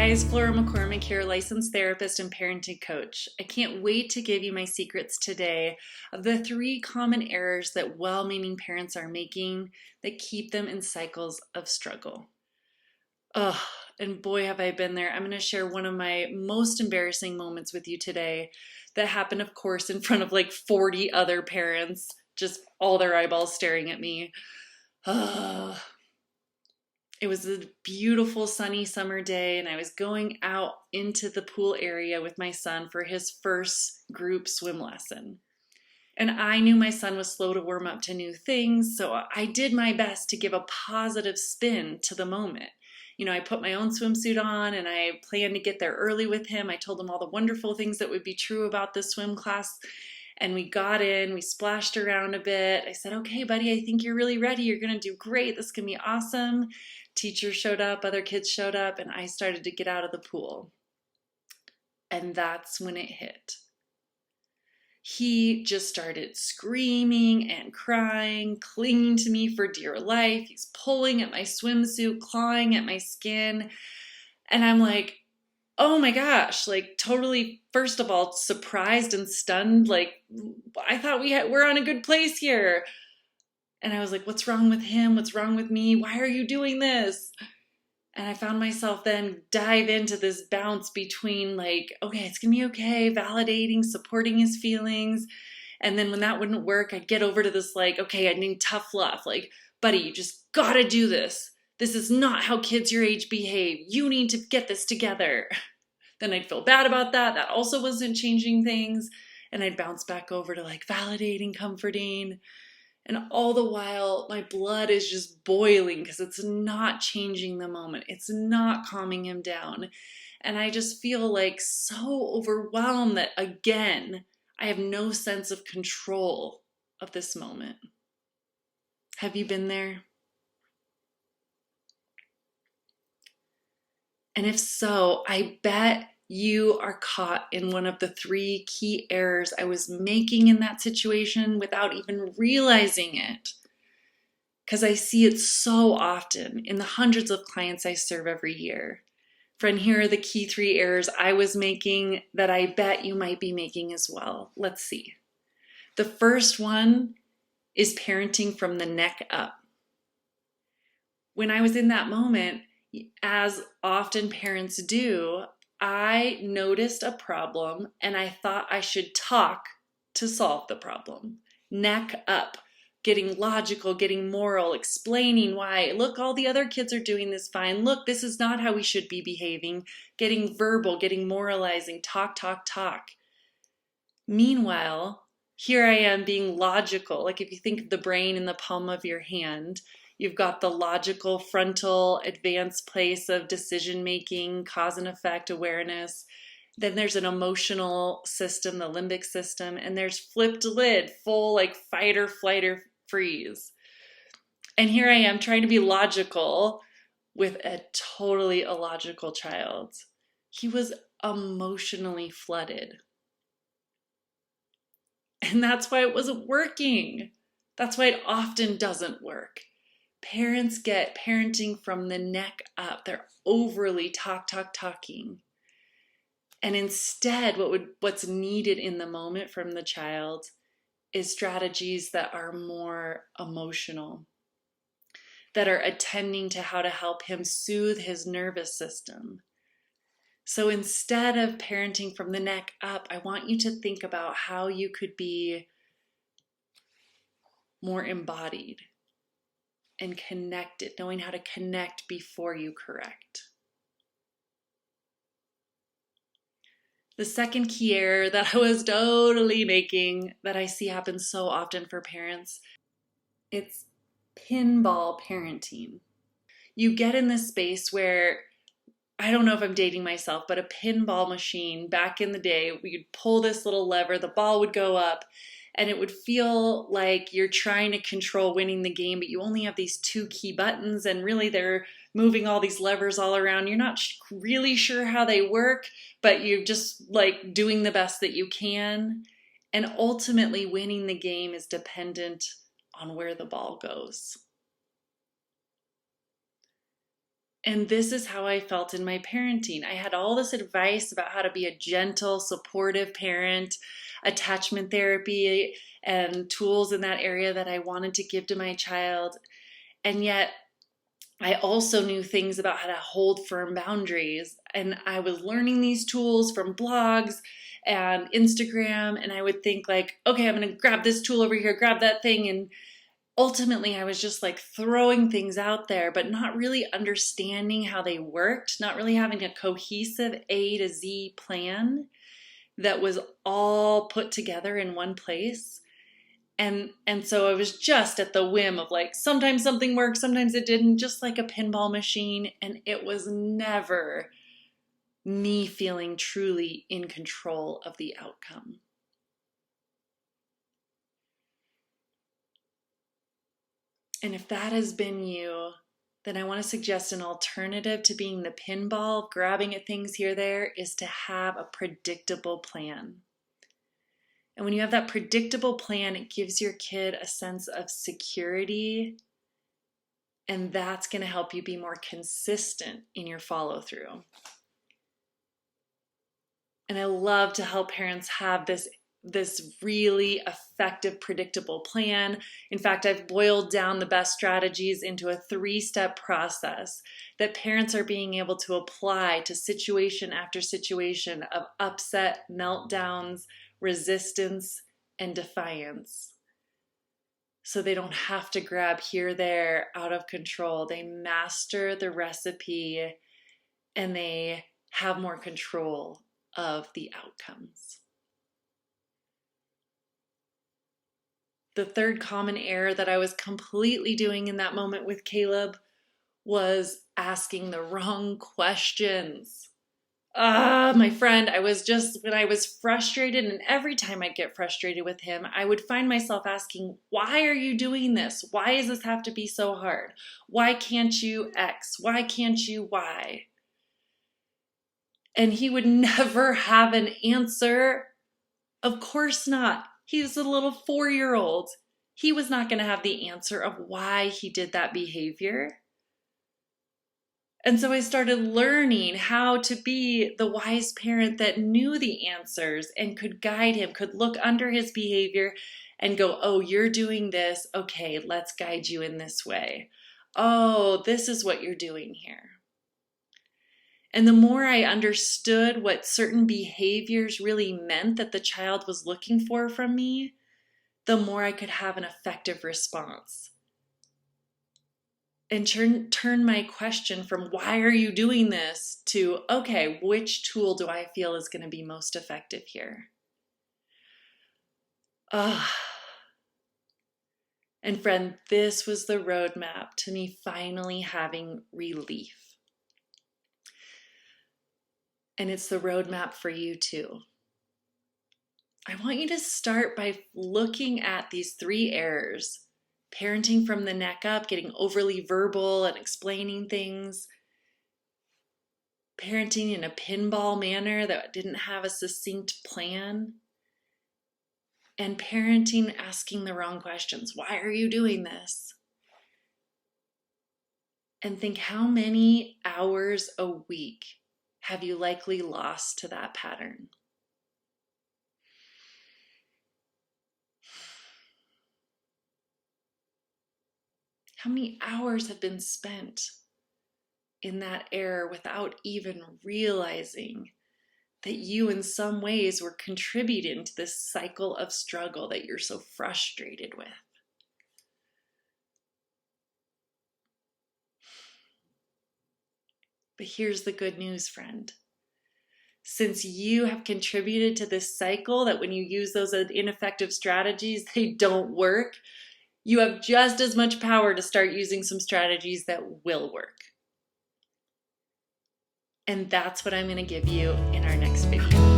guys, Flora McCormick here, licensed therapist and parenting coach. I can't wait to give you my secrets today of the 3 common errors that well-meaning parents are making that keep them in cycles of struggle. Oh, and boy have I been there. I'm going to share one of my most embarrassing moments with you today that happened, of course, in front of like 40 other parents, just all their eyeballs staring at me. It was a beautiful sunny summer day, and I was going out into the pool area with my son for his first group swim lesson. And I knew my son was slow to warm up to new things, so I did my best to give a positive spin to the moment. You know, I put my own swimsuit on and I planned to get there early with him. I told him all the wonderful things that would be true about this swim class. And we got in, we splashed around a bit. I said, okay, buddy, I think you're really ready. You're going to do great. This can be awesome. Teacher showed up, other kids showed up, and I started to get out of the pool. And that's when it hit. He just started screaming and crying, clinging to me for dear life. He's pulling at my swimsuit, clawing at my skin. And I'm like, oh my gosh, like totally, first of all, surprised and stunned. Like, I thought we're on a good place here. And I was like, what's wrong with him? What's wrong with me? Why are you doing this? And I found myself then dive into this bounce between like, okay, it's gonna be okay, validating, supporting his feelings. And then when that wouldn't work, I'd get over to this like, okay, I need tough love. Like, buddy, you just gotta do this. This is not how kids your age behave. You need to get this together. Then I'd feel bad about that. That also wasn't changing things. And I'd bounce back over to like validating, comforting. And all the while, my blood is just boiling because it's not changing the moment. It's not calming him down. And I just feel like so overwhelmed that, again, I have no sense of control of this moment. Have you been there? And if so, I bet you are caught in one of the 3 key errors I was making in that situation without even realizing it. Because I see it so often in the hundreds of clients I serve every year. Friend, here are the key 3 errors I was making that I bet you might be making as well. Let's see. The first one is parenting from the neck up. When I was in that moment, as often parents do, I noticed a problem and I thought I should talk to solve the problem. Neck up, getting logical, getting moral, explaining why. Look, all the other kids are doing this fine. Look, this is not how we should be behaving. Getting verbal, getting moralizing, talk, talk, talk. Meanwhile, here I am being logical. Like if you think of the brain in the palm of your hand, you've got the logical frontal advanced place of decision making, cause and effect awareness. Then there's an emotional system, the limbic system, and there's flipped lid, full like fight or flight or freeze. And here I am trying to be logical with a totally illogical child. He was emotionally flooded. And that's why it wasn't working. That's why it often doesn't work. Parents get parenting from the neck up. They're overly talking. And instead, what's needed in the moment from the child is strategies that are more emotional, that are attending to how to help him soothe his nervous system. So instead of parenting from the neck up, I want you to think about how you could be more embodied and connected, knowing how to connect before you correct. The second key error that I was totally making that I see happen so often for parents, it's pinball parenting. You get in this space where, I don't know if I'm dating myself, but a pinball machine back in the day, we'd pull this little lever, the ball would go up, and it would feel like you're trying to control winning the game, but you only have these 2 key buttons, and really they're moving all these levers all around. You're not really sure how they work, but you're just like doing the best that you can. And ultimately, winning the game is dependent on where the ball goes. And this is how I felt in my parenting. I had all this advice about how to be a gentle, supportive parent, attachment therapy, and tools in that area that I wanted to give to my child. And yet, I also knew things about how to hold firm boundaries. And I was learning these tools from blogs and Instagram. And I would think like, okay, I'm going to grab this tool over here, grab that thing. And ultimately, I was just like throwing things out there, but not really understanding how they worked, not really having a cohesive A to Z plan that was all put together in one place. And so I was just at the whim of like, sometimes something worked, sometimes it didn't, just like a pinball machine. And it was never me feeling truly in control of the outcome. And if that has been you, then I want to suggest an alternative to being the pinball, grabbing at things here, there, is to have a predictable plan. And when you have that predictable plan, it gives your kid a sense of security, and that's going to help you be more consistent in your follow through. And I love to help parents have this really effective, predictable plan. In fact, I've boiled down the best strategies into a 3-step process that parents are being able to apply to situation after situation of upset, meltdowns, resistance, and defiance. So they don't have to grab here, there, out of control. They master the recipe and they have more control of the outcomes. The third common error that I was completely doing in that moment with Caleb was asking the wrong questions. My friend, when I was frustrated, and every time I get frustrated with him, I would find myself asking, why are you doing this? Why does this have to be so hard? Why can't you X? Why can't you Y? And he would never have an answer. Of course not. He was a little 4-year-old. He was not going to have the answer of why he did that behavior. And so I started learning how to be the wise parent that knew the answers and could guide him, could look under his behavior and go, oh, you're doing this. Okay, let's guide you in this way. Oh, this is what you're doing here. And the more I understood what certain behaviors really meant that the child was looking for from me, the more I could have an effective response. And turn my question from why are you doing this to, okay, which tool do I feel is going to be most effective here? And friend, this was the roadmap to me finally having relief. And it's the roadmap for you too. I want you to start by looking at these 3 errors. Parenting from the neck up, getting overly verbal and explaining things. Parenting in a pinball manner that didn't have a succinct plan. And parenting asking the wrong questions. Why are you doing this? And think, how many hours a week have you likely lost to that pattern? How many hours have been spent in that error without even realizing that you in some ways were contributing to this cycle of struggle that you're so frustrated with? But here's the good news, friend. Since you have contributed to this cycle that when you use those ineffective strategies, they don't work, you have just as much power to start using some strategies that will work. And that's what I'm going to give you in our next video.